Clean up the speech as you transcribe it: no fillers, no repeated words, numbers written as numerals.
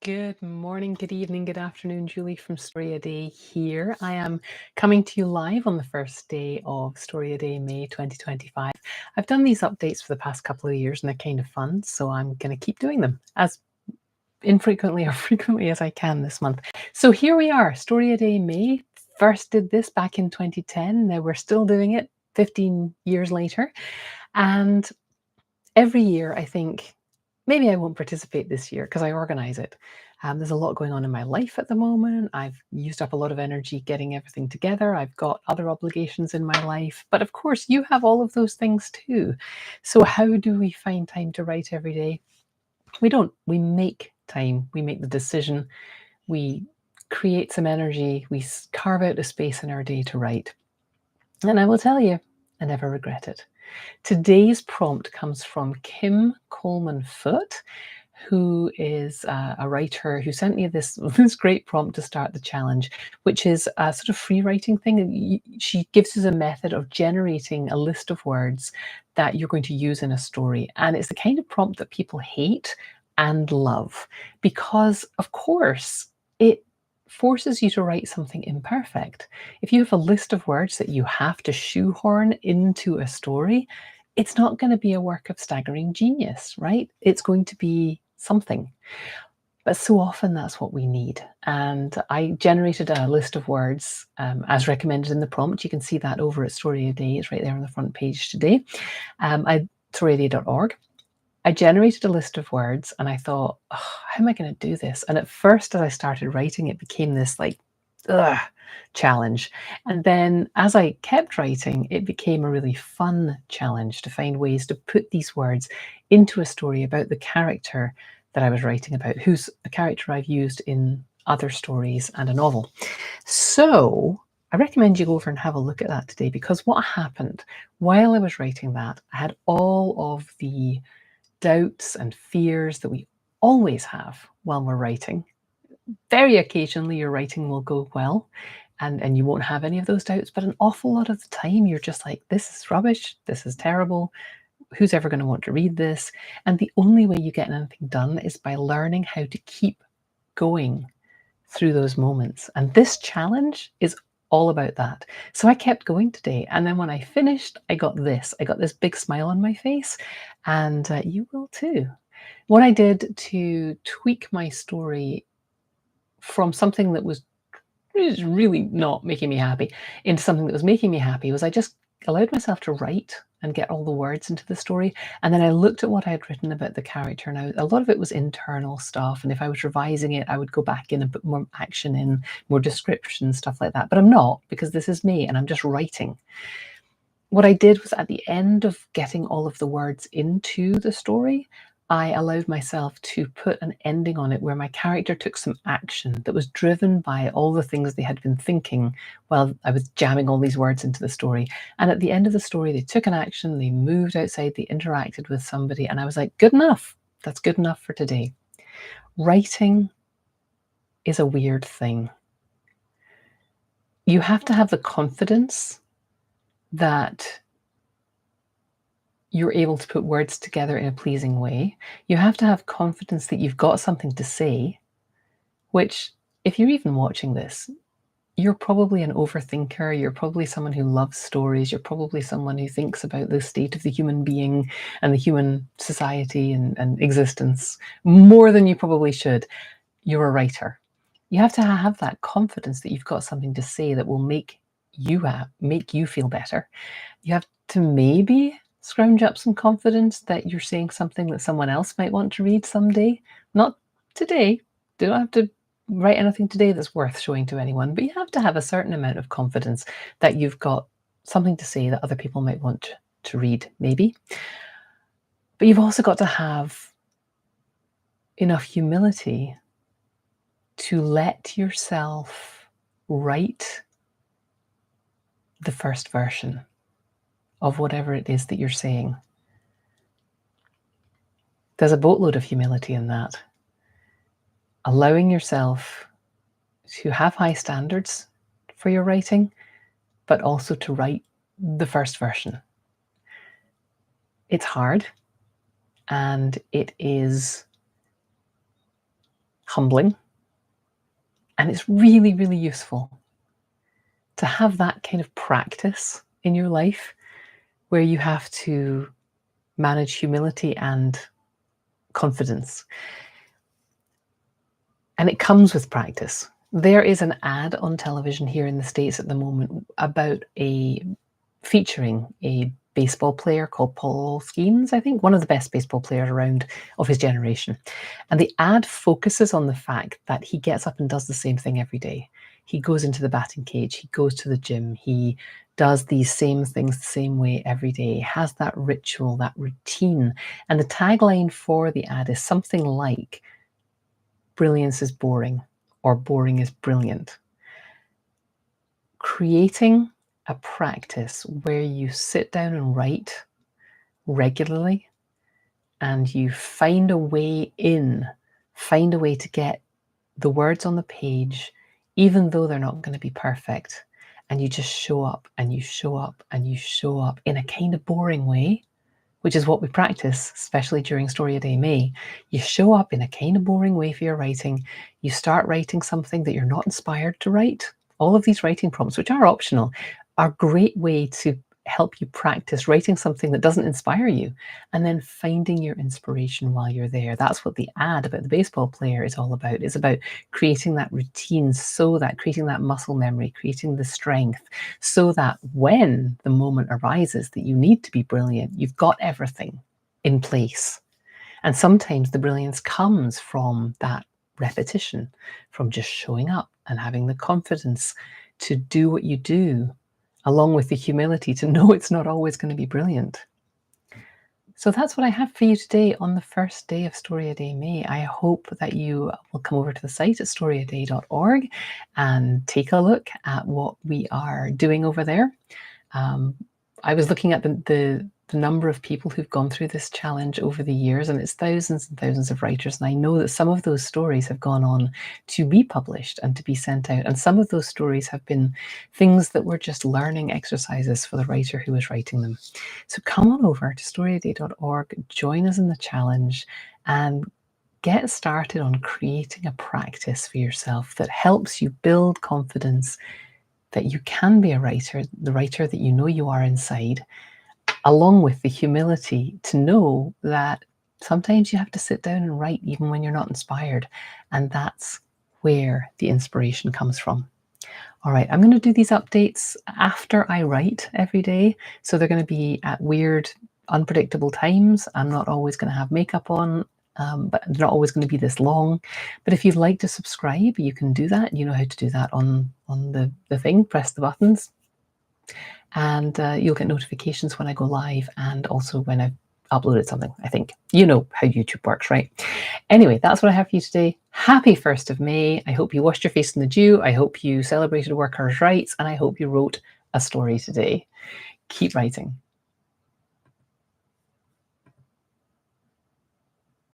Good morning, good evening, good afternoon. Julie from StoryADay here. I am coming to you live on the first day of StoryADay May 2025. I've done these updates for the past couple of years and they're kind of fun, so I'm going to keep doing them as infrequently or frequently as I can this month. So here we are, StoryADay May. First did this back in 2010. Now we're still doing it 15 years later. And every year I think, maybe I won't participate this year because I organize it. There's a lot going on in my life at the moment. I've used up a lot of energy getting everything together. I've got other obligations in my life. But of course, you have all of those things too. So how do we find time to write every day? We don't. We make time. We make the decision. We create some energy. We carve out a space in our day to write. And I will tell you, I never regret it. Today's prompt comes from Kim Coleman Foote, who is a writer who sent me this great prompt to start the challenge, which is a sort of free writing thing. She gives us a method of generating a list of words that you're going to use in a story. And it's the kind of prompt that people hate and love because, of course, it forces you to write something imperfect. If you have a list of words that you have to shoehorn into a story, it's not going to be a work of staggering genius, right? It's going to be something. But so often that's what we need. And I generated a list of words as recommended in the prompt. You can see that over at StoryADay. It's right there on the front page today. StoryADay.org. I generated a list of words and I thought, oh, how am I going to do this? And at first, as I started writing, it became this like, challenge. And then as I kept writing, it became a really fun challenge to find ways to put these words into a story about the character that I was writing about, who's a character I've used in other stories and a novel. So I recommend you go over and have a look at that today, because what happened while I was writing that, I had all of the doubts and fears that we always have while we're writing. Very occasionally your writing will go well and you won't have any of those doubts, but an awful lot of the time you're just like, this is rubbish, this is terrible, who's ever going to want to read this? And the only way you get anything done is by learning how to keep going through those moments. And this challenge is all about that. So I kept going today. And then when I finished, I got this big smile on my face, and you will too. What I did to tweak my story from something that was really not making me happy into something that was making me happy was I just allowed myself to write and get all the words into the story. And then I looked at what I had written about the character. Now, a lot of it was internal stuff. And if I was revising it, I would go back in and put more action in, more description, stuff like that. But I'm not, because this is me and I'm just writing. What I did was, at the end of getting all of the words into the story, I allowed myself to put an ending on it where my character took some action that was driven by all the things they had been thinking while I was jamming all these words into the story. And at the end of the story, they took an action, they moved outside, they interacted with somebody, and I was like, good enough. That's good enough for today. Writing is a weird thing. You have to have the confidence that you're able to put words together in a pleasing way. You have to have confidence that you've got something to say, which, if you're even watching this, you're probably an overthinker. You're probably someone who loves stories. You're probably someone who thinks about the state of the human being and the human society and existence more than you probably should. You're a writer. You have to have that confidence that you've got something to say that will make you feel better. You have to maybe scrounge up some confidence that you're saying something that someone else might want to read someday. Not today. You don't have to write anything today that's worth showing to anyone, but you have to have a certain amount of confidence that you've got something to say that other people might want to read, maybe. But you've also got to have enough humility to let yourself write the first version of whatever it is that you're saying. There's a boatload of humility in that. Allowing yourself to have high standards for your writing, but also to write the first version. It's hard, and it is humbling, and it's really, really useful to have that kind of practice in your life where you have to manage humility and confidence. And it comes with practice. There is an ad on television here in the States at the moment about featuring a baseball player called Paul Skeens, I think, one of the best baseball players around of his generation. And the ad focuses on the fact that he gets up and does the same thing every day. He goes into the batting cage, he goes to the gym, he does these same things the same way every day, has that ritual, that routine. And the tagline for the ad is something like, brilliance is boring, or boring is brilliant. Creating a practice where you sit down and write regularly and you find a way to get the words on the page, even though they're not going to be perfect. And you just show up and you show up and you show up in a kind of boring way, which is what we practice, especially during StoryADay May. You show up in a kind of boring way for your writing. You start writing something that you're not inspired to write. All of these writing prompts, which are optional, are a great way to help you practice writing something that doesn't inspire you and then finding your inspiration while you're there. That's what the ad about the baseball player is all about. It's about creating that routine, so that creating that muscle memory, creating the strength, so that when the moment arises that you need to be brilliant, you've got everything in place. And sometimes the brilliance comes from that repetition, from just showing up and having the confidence to do what you do, along with the humility to know it's not always going to be brilliant. So that's what I have for you today on the first day of StoryADay May. I hope that you will come over to the site at storyaday.org and take a look at what we are doing over there. I was looking at the number of people who've gone through this challenge over the years, and it's thousands and thousands of writers. And I know that some of those stories have gone on to be published and to be sent out. And some of those stories have been things that were just learning exercises for the writer who was writing them. So come on over to storyaday.org, join us in the challenge, and get started on creating a practice for yourself that helps you build confidence that you can be a writer, the writer that you know you are inside, along with the humility to know that sometimes you have to sit down and write even when you're not inspired. And that's where the inspiration comes from. All right, I'm going to do these updates after I write every day. So they're going to be at weird, unpredictable times. I'm not always going to have makeup on, but they're not always going to be this long. But if you'd like to subscribe, you can do that. You know how to do that on the thing. Press the buttons. And you'll get notifications when I go live and also when I've uploaded something, I think. You know how YouTube works, right? Anyway, that's what I have for you today. Happy 1st of May. I hope you washed your face in the dew. I hope you celebrated workers' rights. And I hope you wrote a story today. Keep writing.